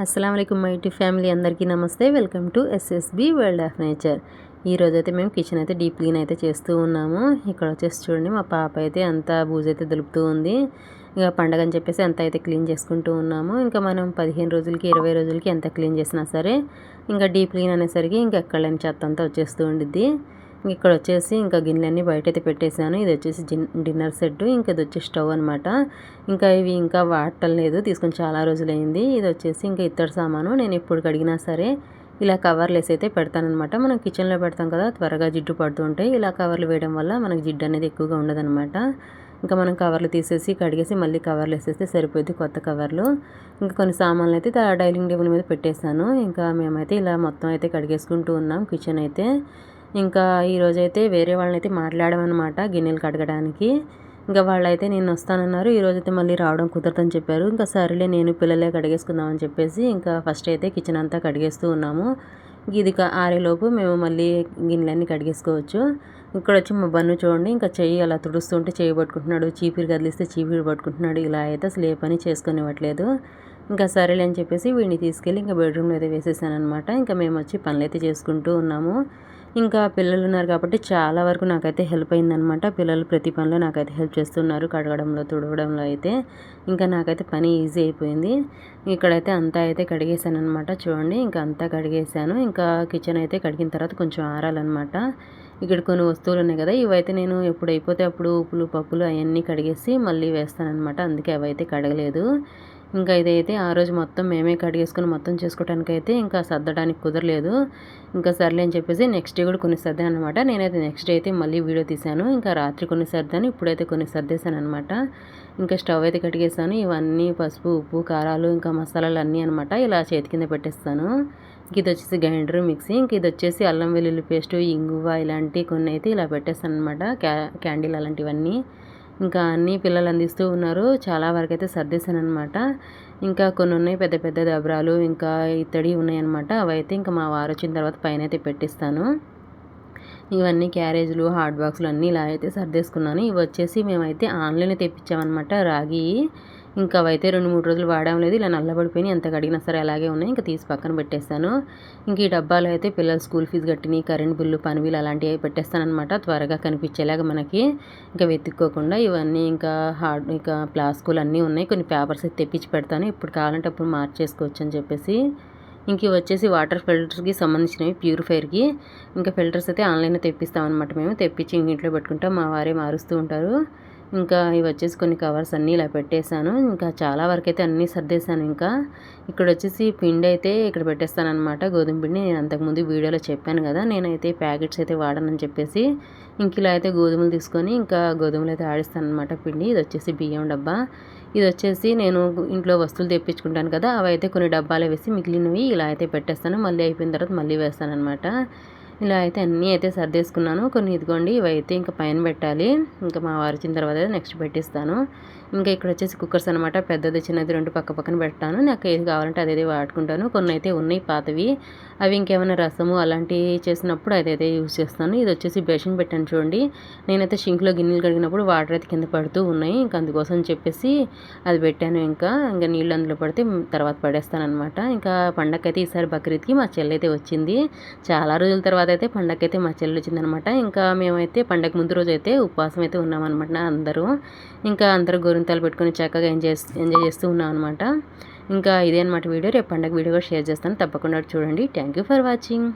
అస్సలాముఅలైకుం my YouTube family అందరికీ నమస్తే. Welcome to SSB world of nature. ఈరోజైతే మేము కిచెన్ అయితే డీప్ క్లీన్ అయితే చేస్తూ ఉన్నాము. ఇక్కడ వచ్చేసి చూడండి, మా పాప అయితే అంతా బూజైతే దులుపుతూ ఉంది. ఇక పండగ అని చెప్పేసి అంత అయితే క్లీన్ చేసుకుంటూ ఉన్నాము. ఇంకా మనం 15 రోజులకి 20 రోజులకి ఎంత క్లీన్ చేసినా సరే ఇంకా డీప్ క్లీన్ అనేసరికి ఇంకా ఎక్కడలేని చెత్త అంతా వచ్చేస్తూ ఉండిద్ది. ఇక్కడ వచ్చేసి ఇంకా గిన్నెలన్నీ బయట అయితే పెట్టేశాను. ఇది వచ్చేసి డిన్నర్ సెట్, ఇంకా ఇది వచ్చేసి స్టవ్ అనమాట. ఇంకా ఇవి ఇంకా వాడటం లేదు, తీసుకొని చాలా రోజులైంది. ఇది వచ్చేసి ఇంకా ఇత్తడి సామాను. నేను ఎప్పుడు కడిగినా సరే ఇలా కవర్లు వేసి అయితే పెడతానమాట. మనం కిచెన్లో పెడతాం కదా, త్వరగా జిడ్డు పడుతూ ఉంటాయి. ఇలా కవర్లు వేయడం వల్ల మనకి జిడ్డు అనేది ఎక్కువగా ఉండదన్నమాట. ఇంకా మనం కవర్లు తీసేసి కడిగేసి మళ్ళీ కవర్లు వేసేస్తే సరిపోద్ది, కొత్త కవర్లు. ఇంకా కొన్ని సామాన్లు అయితే డైనింగ్ టేబుల్ మీద పెట్టేశాను. ఇంకా మేమైతే ఇలా మొత్తం అయితే కడిగేసుకుంటూ ఉన్నాం కిచెన్ అయితే. ఇంకా ఈరోజైతే వేరే వాళ్ళనైతే మాట్లాడామన్నమాట గిన్నెలు కడగడానికి. ఇంకా వాళ్ళైతే నేను వస్తానన్నారు. ఈరోజైతే మళ్ళీ రావడం కుదరదని చెప్పారు. ఇంకా సరేలే నేను పిల్లలే కడిగేసుకుందామని చెప్పేసి ఇంకా ఫస్ట్ అయితే కిచెన్ అంతా కడిగేస్తూ ఉన్నాము. ఇది ఆరేలోపు మేము మళ్ళీ గిన్నెలన్నీ కడిగేసుకోవచ్చు. ఇక్కడ వచ్చి మా బన్ను చూడండి, ఇంకా చెయ్యి అలా తుడుస్తుంటే చెయ్యి పట్టుకుంటున్నాడు, చీపిరి కదిలిస్తే చీపిరి పట్టుకుంటున్నాడు. ఇలా అయితే అసలు ఏ పని చేసుకొనివ్వట్లేదు. ఇంకా సరేలే అని చెప్పేసి వీడిని తీసుకెళ్ళి ఇంకా బెడ్రూమ్లో అయితే వేసేసాను అనమాట. ఇంకా మేము వచ్చి పనులు అయితే చేసుకుంటూ ఉన్నాము. ఇంకా పిల్లలు ఉన్నారు కాబట్టి చాలా వరకు నాకైతే హెల్ప్ అయిందనమాట. పిల్లలు ప్రతి పనిలో నాకైతే హెల్ప్ చేస్తున్నారు, కడగడంలో తుడవడంలో అయితే. ఇంకా నాకైతే పని ఈజీ అయిపోయింది. ఇక్కడైతే అంతా అయితే కడిగేసాను అనమాట. చూడండి, ఇంకా అంతా కడిగేసాను. ఇంకా కిచెన్ అయితే కడిగిన తర్వాత కొంచెం ఆరాలన్నమాట. ఇక్కడ కొన్ని వస్తువులు ఉన్నాయి కదా, ఇవైతే నేను ఎప్పుడు అయిపోతే అప్పుడు ఉప్పులు పప్పులు అవన్నీ కడిగేసి మళ్ళీ వేస్తానన్నమాట. అందుకే అవైతే కడగలేదు. ఇంకా ఇదైతే ఆ రోజు మొత్తం మేమే కడిగేసుకుని మొత్తం చేసుకోవడానికైతే ఇంకా సర్దడానికి కుదరలేదు. ఇంకా సర్లే అని చెప్పేసి నెక్స్ట్ డే కూడా కొన్ని సర్దాను అనమాట. నేనైతే నెక్స్ట్ డే అయితే మళ్ళీ వీడియో తీశాను. ఇంకా రాత్రి కొన్ని సర్దాను, ఇప్పుడైతే కొన్ని సర్దేశాను అనమాట. ఇంకా స్టవ్ అయితే కడిగేసాను. ఇవన్నీ పసుపు, ఉప్పు, కారాలు, ఇంకా మసాలాలు అన్నీ అనమాట ఇలా చేతి కింద పెట్టేస్తాను. ఇది వచ్చేసి గ్రైండర్, మిక్సీ. ఇంక ఇది వచ్చేసి అల్లం వెల్లుల్లి పేస్టు, ఇంగువ ఇలాంటి కొన్ని అయితే ఇలా పెట్టేస్తాను అనమాట. క్యాండిల్ అలాంటివన్నీ ఇంకా అన్నీ పిల్లలు అందిస్తూ ఉన్నారు. చాలా వరకు అయితే సర్దేశాను అనమాట. ఇంకా కొన్ని ఉన్నాయి పెద్ద పెద్ద దబరాలు, ఇంకా ఇత్తడి ఉన్నాయన్నమాట. అవైతే ఇంకా మా వారు వచ్చిన తర్వాత పైన అయితే పెట్టిస్తాను. ఇవన్నీ క్యారేజ్లు, హాట్ బాక్సులు అన్నీ ఇలా అయితే సర్దేసుకున్నాను. ఇవి వచ్చేసి మేమైతే ఆన్లైన్లో తెప్పించామన్నమాట, రాగి. ఇంకా అవైతే 2-3 రోజులు వాడడం లేదు, ఇలా నల్లబడిపోయినాయి. ఎంత కడిగినా సరే అలాగే ఉన్నాయి. ఇంకా తీసి పక్కన పెట్టేస్తాను. ఇంక ఈ డబ్బాలో అయితే పిల్లల స్కూల్ ఫీజు కట్టినవి, కరెంట్ బిల్లు, పని బిల్లు అలాంటివి పెట్టేస్తానమాట, త్వరగా కనిపించేలాగా మనకి. ఇంకా వెతుక్కోకుండా ఇవన్నీ ఇంకా ఇంకా ప్లాస్కులు అన్నీ ఉన్నాయి. కొన్ని పేపర్స్ అయితే తెప్పించి పెడతాను, ఇప్పుడు కావాలంటే అప్పుడు మార్చేసుకోవచ్చు అని చెప్పేసి. ఇంక ఇవి వచ్చేసి వాటర్ ఫిల్టర్స్కి సంబంధించినవి, ప్యూరిఫైర్కి. ఇంకా ఫిల్టర్స్ అయితే ఆన్లైన్లో తెప్పిస్తామన్నమాట. మేము తెప్పించి ఇంట్లో పెట్టుకుంటాం, మా వారే మారుస్తూ ఉంటారు. ఇంకా ఇవి వచ్చేసి కొన్ని కవర్స్ అన్నీ ఇలా పెట్టేశాను. ఇంకా చాలా వరకు అయితే అన్నీ సర్దేశాను. ఇంకా ఇక్కడ వచ్చేసి పిండి అయితే ఇక్కడ పెట్టేస్తాను అనమాట, గోధుమ పిండి. నేను అంతకుముందు వీడియోలో చెప్పాను కదా, నేనైతే ప్యాకెట్స్ అయితే వాడనని చెప్పేసి. ఇంక ఇలా అయితే గోధుమలు తీసుకొని ఇంకా గోధుమలు అయితే ఆడిస్తాను అనమాట పిండి. ఇది వచ్చేసి బియ్యం డబ్బా. ఇది వచ్చేసి నేను ఇంట్లో వస్తువులు తెప్పించుకుంటాను కదా, అవి అయితే కొన్ని డబ్బాలు వేసి మిగిలినవి ఇలా అయితే పెట్టేస్తాను. మళ్ళీ అయిపోయిన తర్వాత మళ్ళీ వేస్తాను అనమాట. ఇలా అయితే అన్నీ అయితే సర్దేసుకున్నాను. కొన్ని ఇదిగోండి, ఇవైతే ఇంకా పైన పెట్టాలి. ఇంకా మా వారు వచ్చిన తర్వాత నెక్స్ట్ పెట్టిస్తాను. ఇంకా ఇక్కడ వచ్చేసి కుక్కర్స్ అనమాట, పెద్దది చిన్నది 2 పక్క పక్కన పెట్టాను. నాకు ఏది కావాలంటే అదైతే వాడుకుంటాను. కొన్ని అయితే ఉన్నాయి పాతవి, అవి ఇంకేమైనా రసము అలాంటివి చేసినప్పుడు అదైతే యూజ్ చేస్తాను. ఇది వచ్చేసి బేసిన్ పెట్టాను చూడండి. నేనైతే షింక్లో గిన్నెలు కడిగినప్పుడు వాటర్ అయితే కింద పడుతూ ఉన్నాయి, ఇంకా అందుకోసం చెప్పేసి అది పెట్టాను. ఇంకా నీళ్ళు అందులో పడితే తర్వాత పడేస్తాను అనమాట. ఇంకా పండగకైతే ఈసారి బక్రీద్కి మా చెల్లి అయితే వచ్చింది. చాలా రోజుల తర్వాత అయితే పండగకైతే మా చెల్లి వచ్చిందనమాట. ఇంకా మేమైతే పండగ ముందు రోజు అయితే ఉపవాసం అయితే ఉన్నామన్నమాట అందరూ. ఇంకా అందరూ గోరింతాలు పెట్టుకొని చక్కగా ఎంజాయ్ చేస్తూ ఉన్నాం అనమాట. ఇంకా ఇదే అనమాట వీడియో. రేపు పండగ వీడియో కూడా షేర్ చేస్తాను, తప్పకుండా చూడండి. Thank you for watching.